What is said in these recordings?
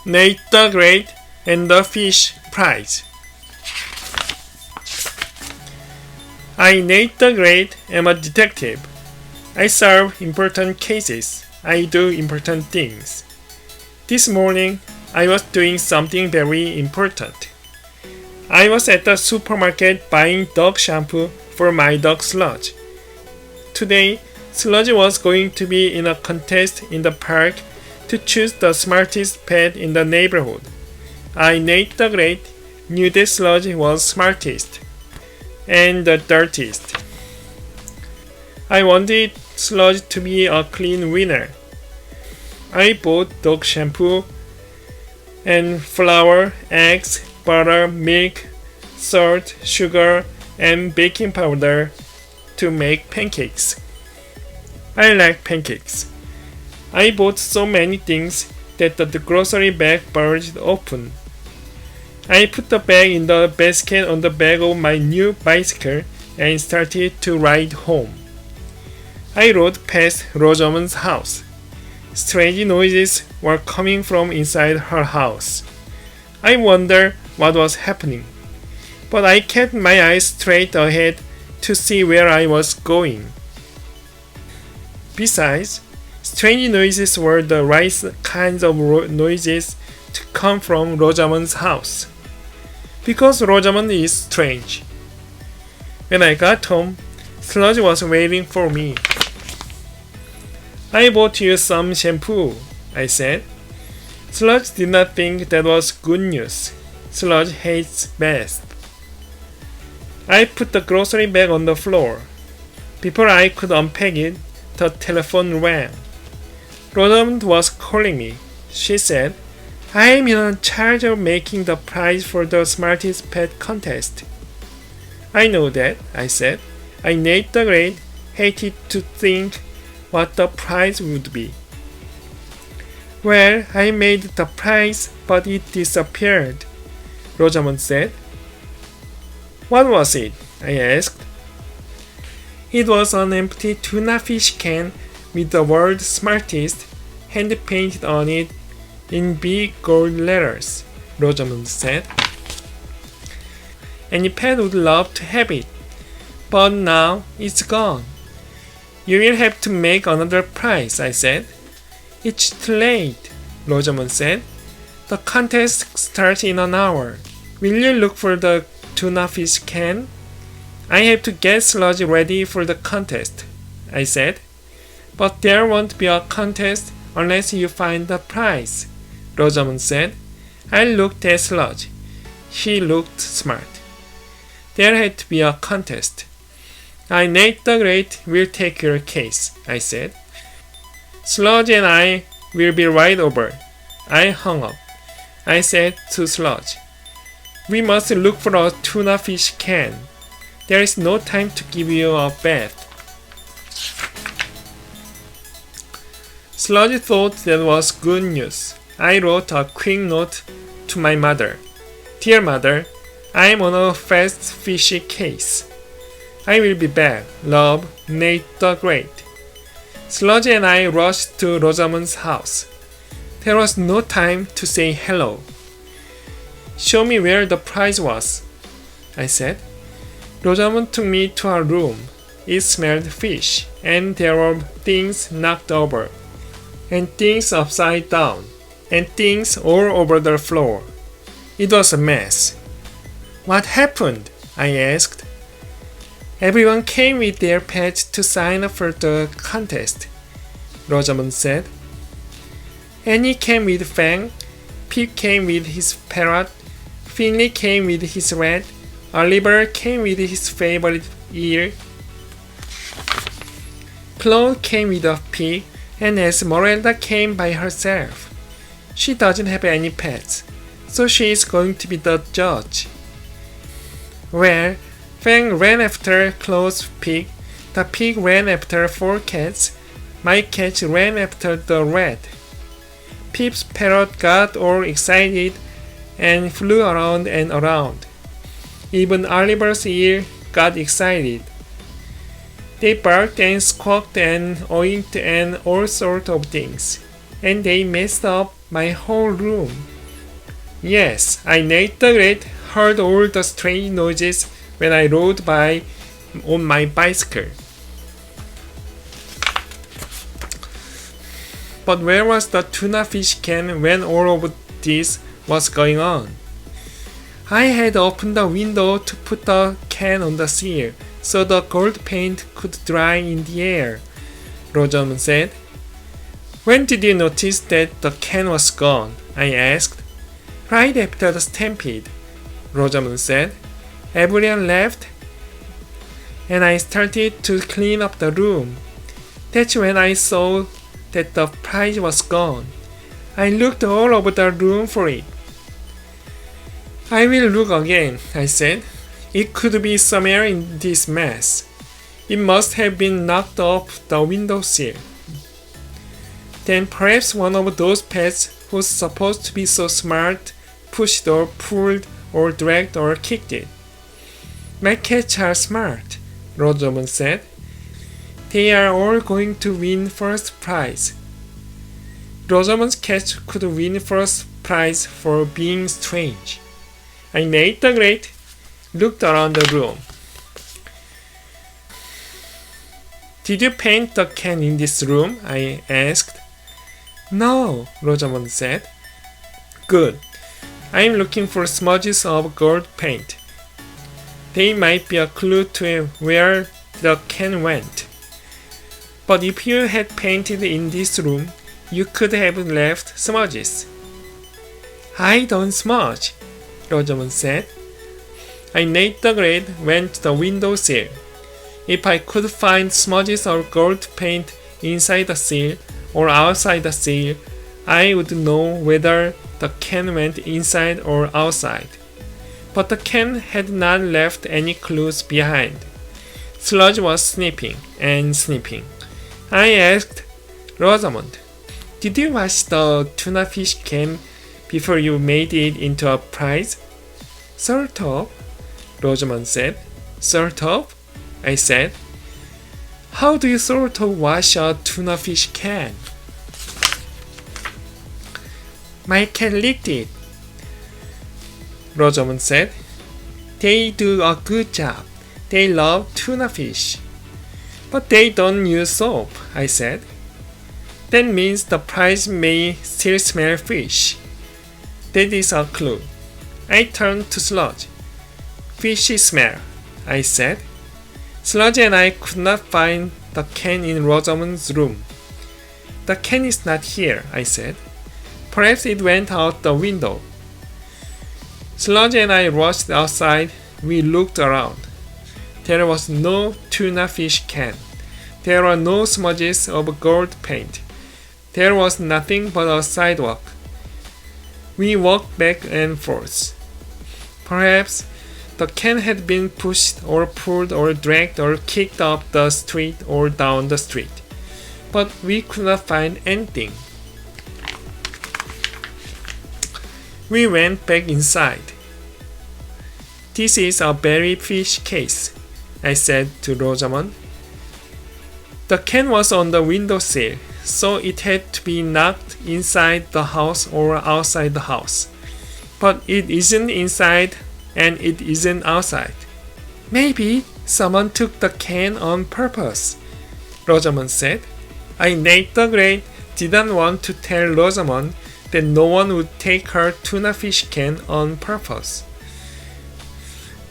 Nate the Great and the Fish Prize. I, Nate the Great, am a detective. I solve important cases. I do important things. This morning, I was doing something very important. I was at the supermarket buying dog shampoo for my dog Sludge. Today, Sludge was going to be in a contest in the park to choose the smartest pet in the neighborhood. I, Nate the Great, knew that Sludge was smartest and the dirtiest. I wanted Sludge to be a clean winner. I bought dog shampoo and flour, eggs, butter, milk, salt, sugar, and baking powder to make pancakes. I like pancakes. I bought so many things that the grocery bag burst open. I put the bag in the basket on the back of my new bicycle and started to ride home. I rode past Rosamond's house. Strange noises were coming from inside her house. I wondered what was happening, but I kept my eyes straight ahead to see where I was going. Besides, strange noises were the right kinds of noises to come from Rosamond's house, because Rosamond is strange. When I got home, Sludge was waiting for me. I bought you some shampoo, I said. Sludge did not think that was good news. Sludge hates baths. I put the grocery bag on the floor. Before I could unpack it, the telephone rang. Rosamond was calling me. She said, I am in charge of making the prize for the smartest pet contest. I know that, I said. I, Nate the Great, hated to think what the prize would be. Well, I made the prize, but it disappeared, Rosamond said. What was it? I asked. It was an empty tuna fish can with the word smartest hand-painted on it in big gold letters, Rosamond said. Any pet would love to have it, but now it's gone. You will have to make another prize, I said. It's too late, Rosamond said. The contest starts in an hour. Will you look for the tuna fish can? I have to get Sludge ready for the contest, I said. But there won't be a contest unless you find the prize, Rosamond said. I looked at Sludge. She looked smart. There had to be a contest. I, Nate the Great, will take your case, I said. Sludge and I will be right over. I hung up. I said to Sludge, we must look for a tuna fish can. There is no time to give you a bath. Sludge thought that was good news. I wrote a quick note to my mother. Dear mother, I am on a fast fishy case. I will be back. Love, Nate the Great. Sludge and I rushed to Rosamond's house. There was no time to say hello. Show me where the prize was, I said. Rosamond took me to her room. It smelled fish, and there were things knocked over, and things upside down, and things all over the floor. It was a mess. What happened? I asked. Everyone came with their pets to sign up for the contest, Rosamond said. Annie came with Fang, Pip came with his parrot, Finley came with his rat, Oliver came with his favorite eel, Claude came with a pig, and Esmeralda came by herself. She doesn't have any pets, so she is going to be the judge. Well, Fang ran after Claude's pig, the pig ran after 4 cats, my cat ran after the rat. Pip's parrot got all excited and flew around and around. Even Oliver's eel got excited. They barked and squawked and oinked and all sorts of things, and they messed up my whole room. Yes, I nailed the grade, heard all the strange noises when I rode by on my bicycle. But where was the tuna fish can when all of this was going on? I had opened the window to put the can on the sill so the gold paint could dry in the air, Rosamond said. When did you notice that the can was gone? I asked. Right after the stampede, Rosamond said. Everyone left, and I started to clean up the room. That's when I saw that the prize was gone. I looked all over the room for it. I will look again, I said. It could be somewhere in this mess. It must have been knocked off the windowsill. Then perhaps one of those pets who's supposed to be so smart pushed or pulled or dragged or kicked it. My cats are smart, Rosamond said. They are all going to win first prize. Rosamond's cat could win first prize for being strange. I made the grate, looked around the room. Did you paint the can in this room? I asked. No, Rosamond said. Good. I'm looking for smudges of gold paint. They might be a clue to where the can went. But if you had painted in this room, you could have left smudges. I don't smudge, Rosamond said. I nailed the grate, went to the windowsill. If I could find smudges of gold paint inside the sill or outside the sill, I would know whether the can went inside or outside. But the can had not left any clues behind. Sludge was snipping and snipping. I asked Rosamond, did you wash the tuna fish can before you made it into a prize? Sort of, Rosamond said. Sort of? I said. How do you sort of wash a tuna fish can? My cat licked it, Rosamond said. They do a good job. They love tuna fish. But they don't use soap, I said. That means the prize may still smell fish. That is a clue. I turned to Sludge. Fishy smell, I said. Sludge and I could not find the can in Rosamond's room. The can is not here, I said. Perhaps it went out the window. Sludge and I rushed outside. We looked around. There was no tuna fish can. There were no smudges of gold paint. There was nothing but a sidewalk. We walked back and forth. Perhaps the can had been pushed or pulled or dragged or kicked up the street or down the street. But we could not find anything. We went back inside. This is a berry fish case, I said to Rosamond. The can was on the windowsill, so it had to be knocked inside the house or outside the house. But it isn't inside and it isn't outside. Maybe someone took the can on purpose, Rosamond said. I nailed the grate, didn't want to tell Rosamond that no one would take her tuna fish can on purpose.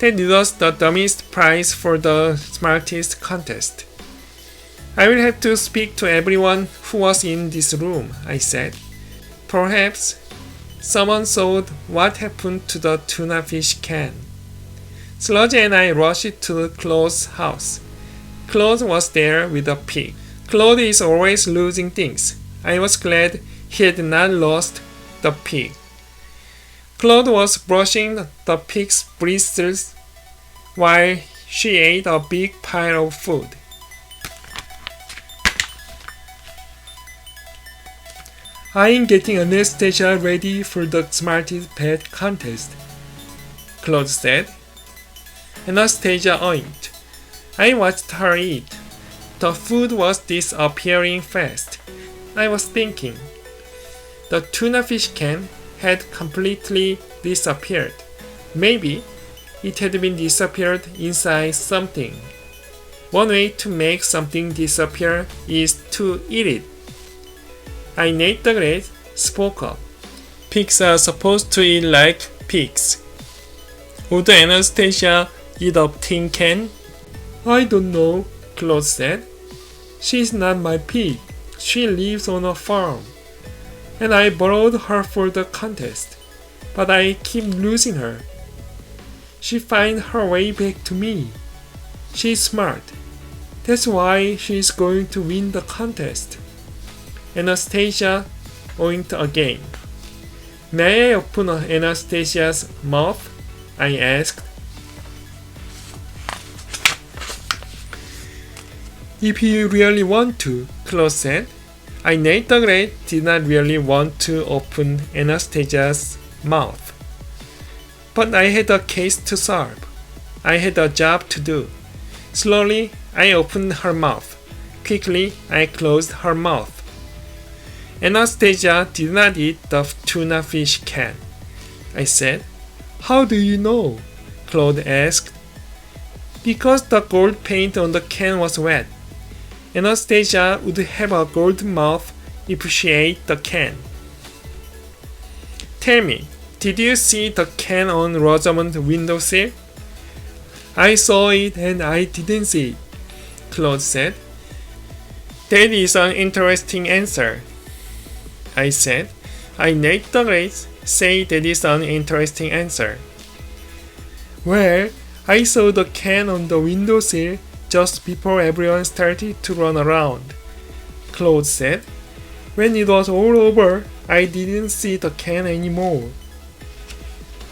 That was the dumbest prize for the smartest contest. I will have to speak to everyone who was in this room, I said. Perhaps someone saw what happened to the tuna fish can. Sludge and I rushed to Claude's house. Claude was there with a pig. Claude is always losing things. I was glad he had not lost the pig. Claude was brushing the pig's bristles while she ate a big pile of food. I'm getting Anastasia ready for the smartest pet contest, Claude said. Anastasia oinked. I watched her eat. The food was disappearing fast. I was thinking. The tuna fish can had completely disappeared. Maybe it had been disappeared inside something. One way to make something disappear is to eat it. I, Nate the Great, spoke up. Pigs are supposed to eat like pigs. Would Anastasia eat a tin can? I don't know, Claude said. She's not my pig. She lives on a farm. And I borrowed her for the contest. But I keep losing her. She finds her way back to me. She's smart. That's why she's going to win the contest. Anastasia winked again. May I open Anastasia's mouth? I asked. If you really want to, Claude said. I, Nate the Great, did not really want to open Anastasia's mouth. But I had a case to solve. I had a job to do. Slowly, I opened her mouth. Quickly, I closed her mouth. Anastasia did not eat the tuna fish can. I said. How do you know? Claude asked. Because the gold paint on the can was wet. Anastasia would have a gold mouth if she ate the can. Tell me, did you see the can on Rosamond's windowsill? I saw it and I didn't see it, Claude said. That is an interesting answer, I said. I, Nate the Great, say that is an interesting answer. Well, I saw the can on the windowsill just before everyone started to run around, Claude said. When it was all over, I didn't see the can anymore.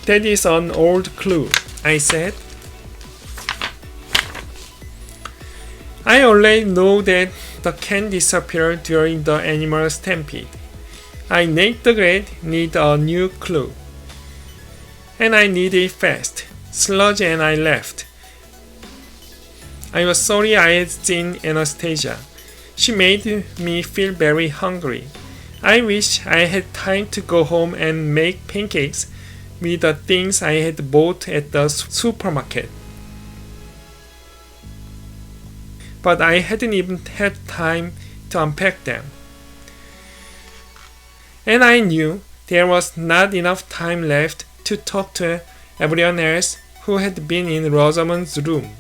That is an old clue, I said. I already know that the can disappeared during the animal stampede. I, Nate the Great, need a new clue. And I need it fast. Sludge and I left. I was sorry I had seen Anastasia. She made me feel very hungry. I wish I had time to go home and make pancakes with the things I had bought at the supermarket. But I hadn't even had time to unpack them. And I knew there was not enough time left to talk to everyone else who had been in Rosamond's room.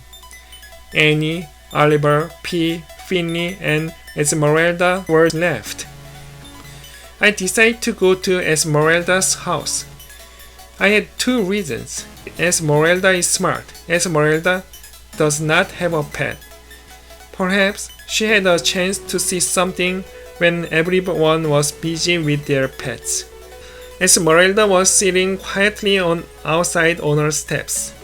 Annie, Oliver, P, Finley, and Esmeralda were left. I decided to go to Esmeralda's house. I had two reasons. Esmeralda is smart. Esmeralda does not have a pet. Perhaps she had a chance to see something when everyone was busy with their pets. Esmeralda was sitting quietly outside on her steps.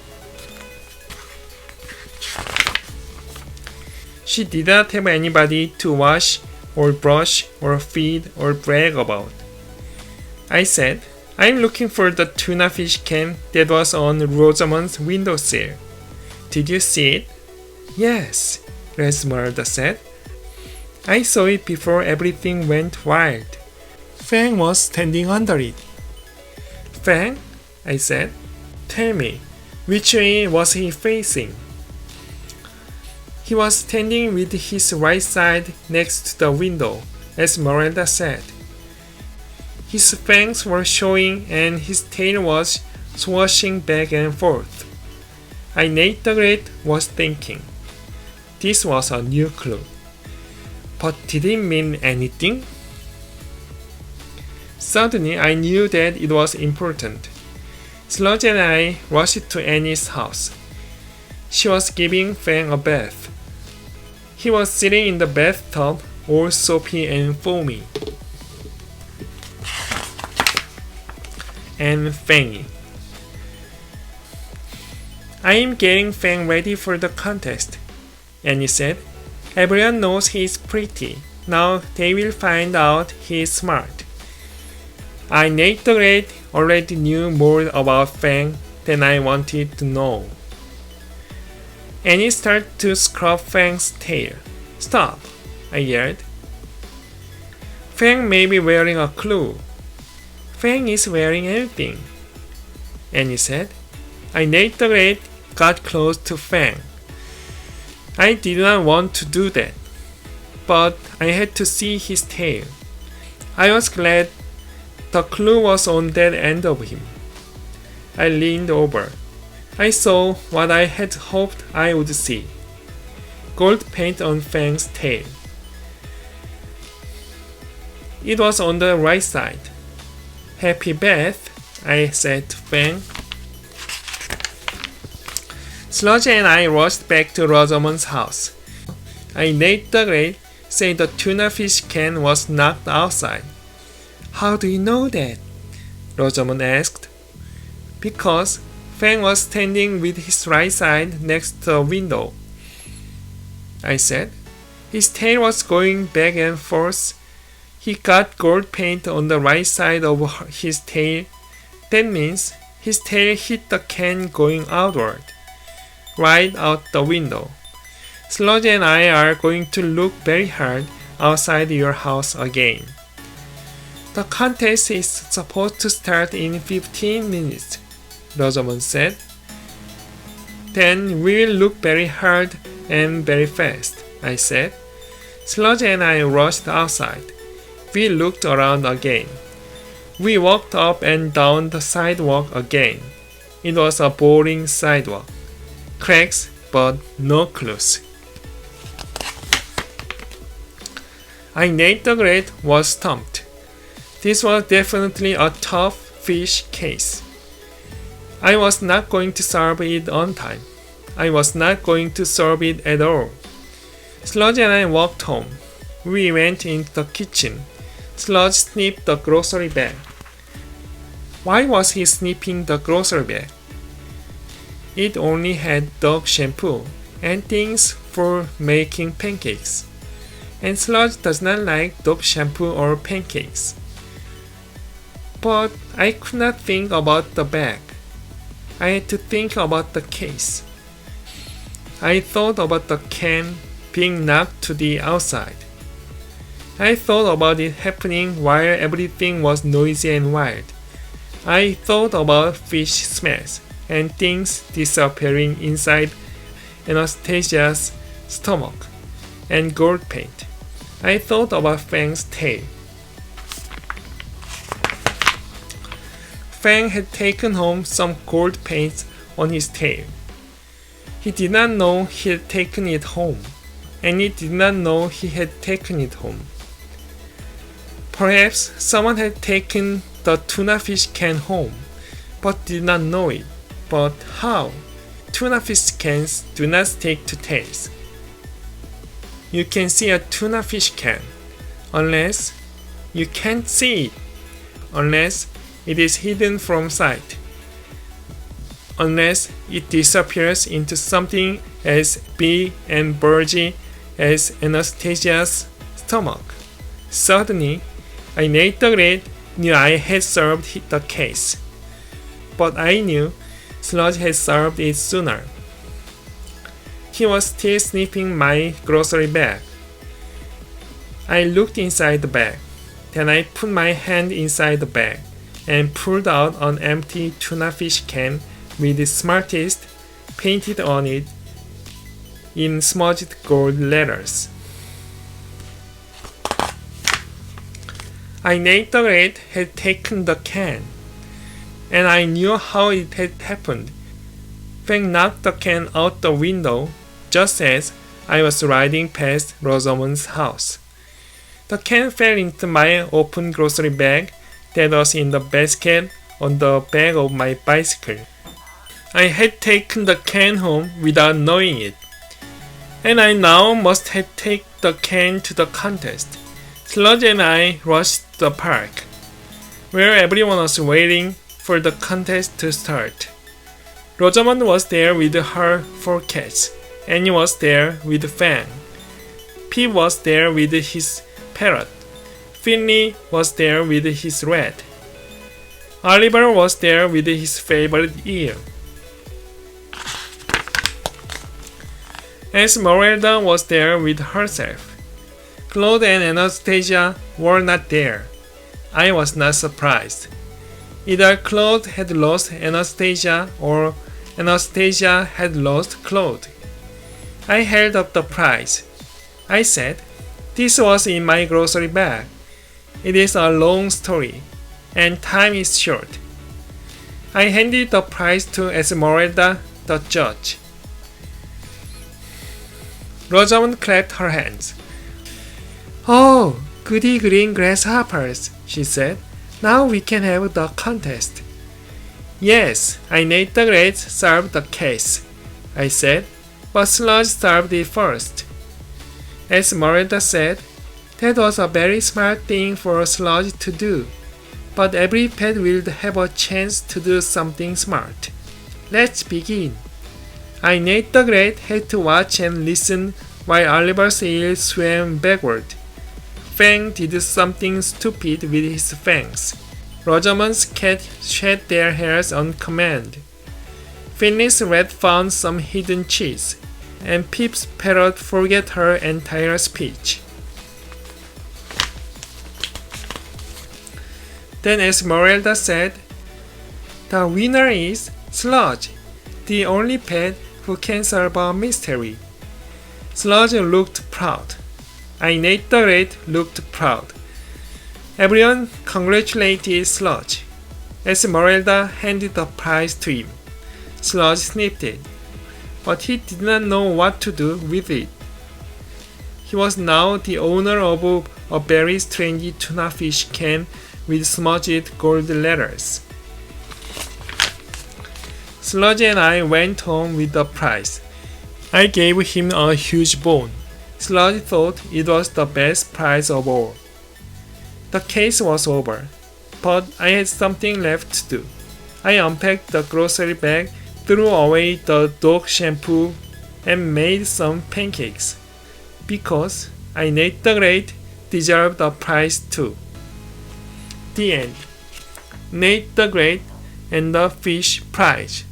She did not have anybody to wash or brush or feed or brag about. I said, I'm looking for the tuna fish can that was on Rosamond's windowsill. Did you see it? Yes, Esmeralda said. I saw it before everything went wild. Fang was standing under it. Fang? I said. Tell me, which way was he facing? He was standing with his right side next to the window, Esmeralda said. His fangs were showing and his tail was swashing back and forth. I, Nate the Great, was thinking. This was a new clue. But did it mean anything? Suddenly I knew that it was important. Sludge and I rushed to Annie's house. She was giving Fang a bath. He was sitting in the bathtub, all soapy and foamy. And Fangy. I am getting Fang ready for the contest, Annie said. Everyone knows he's pretty. Now they will find out he's smart. I, Nate the Great, already knew more about Fang than I wanted to know. Annie started to scrub Fang's tail. Stop, I yelled. Fang may be wearing a clue. Fang is wearing anything. Annie said. I Nate the Great got close to Fang. I did not want to do that, but I had to see his tail. I was glad the clue was on that end of him. I leaned over. I saw what I had hoped I would see. Gold paint on Fang's tail. It was on the right side. Happy bath, I said to Fang. Sludge and I rushed back to Rosamond's house. I Nate the Great said the tuna fish can was knocked outside. How do you know that? Rosamond asked. Because Fang was standing with his right side next to the window, I said. His tail was going back and forth. He got gold paint on the right side of his tail. That means his tail hit the can going outward, right out the window. Sludge and I are going to look very hard outside your house again. The contest is supposed to start in 15 minutes, Rosamond said. Then we will look very hard and very fast, I said. Sludge and I rushed outside. We looked around again. We walked up and down the sidewalk again. It was a boring sidewalk. Cracks, but no clues. I Nate the Great was stumped. This was definitely a tough fish case. I was not going to solve it on time. I was not going to solve it at all. Sludge and I walked home. We went into the kitchen. Sludge sniffed the grocery bag. Why was he sniffing the grocery bag? It only had dog shampoo and things for making pancakes. And Sludge does not like dog shampoo or pancakes. But I could not think about the bag. I had to think about the case. I thought about the can being knocked to the outside. I thought about it happening while everything was noisy and wild. I thought about fish smells and things disappearing inside Anastasia's stomach and gold paint. I thought about Fang's tail. Fang had taken home some gold paint on his tail. He did not know he had taken it home, and he did not know he had taken it home. Perhaps someone had taken the tuna fish can home, but did not know it. But how? Tuna fish cans do not stick to tails. You can see a tuna fish can, unless you can't see it, unless it is hidden from sight, unless it disappears into something as big and bulgy as Anastasia's stomach. Suddenly, I Nate the Great knew I had solved the case, but I knew Sludge had solved it sooner. He was still sniffing my grocery bag. I looked inside the bag. Then I put my hand inside the bag and pulled out an empty tuna fish can with the Smartest painted on it in smudged gold letters. I Nate the Great had taken the can, and I knew how it had happened. Fang knocked the can out the window just as I was riding past Rosamond's house. The can fell into my open grocery bag that was in the basket on the back of my bicycle. I had taken the can home without knowing it, and I now must have taken the can to the contest. Sludge and I rushed to the park, where everyone was waiting for the contest to start. Rosamond was there with her 4 cats. Annie was there with Fang. Pete was there with his parrot. Finley was there with his rat. Oliver was there with his favorite eel. Esmeralda was there with herself. Claude and Anastasia were not there. I was not surprised. Either Claude had lost Anastasia or Anastasia had lost Claude. I held up the prize. I said, "This was in my grocery bag. It is a long story, and time is short." I handed the prize to Esmeralda, the judge. Rosamond clapped her hands. "Oh, goody green grasshoppers," she said. "Now we can have the contest." "Yes, Nate the Great solved the case," I said, "but Sludge solved it first." Esmeralda said, "That was a very smart thing for Sludge to do, but every pet will have a chance to do something smart. Let's begin." Nate the Great had to watch and listen while Oliver's eel swam backward. Fang did something stupid with his fangs. Rosamond's cat shed their hairs on command. Finley's rat found some hidden cheese, and Pip's parrot forgot her entire speech. Then Esmeralda said, "The winner is Sludge, the only pet who can solve a mystery." Sludge looked proud. Nate the Great looked proud. Everyone congratulated Sludge. Esmeralda handed the prize to him. Sludge sniffed it, but he did not know what to do with it. He was now the owner of a very strange tuna fish can with smudged gold letters. Sludge and I went home with the prize. I gave him a huge bone. Sludge thought it was the best prize of all. The case was over, but I had something left to do. I unpacked the grocery bag, threw away the dog shampoo, and made some pancakes, because Nate the Great deserved a prize too. The end. Nate the Great and the Fish Prize.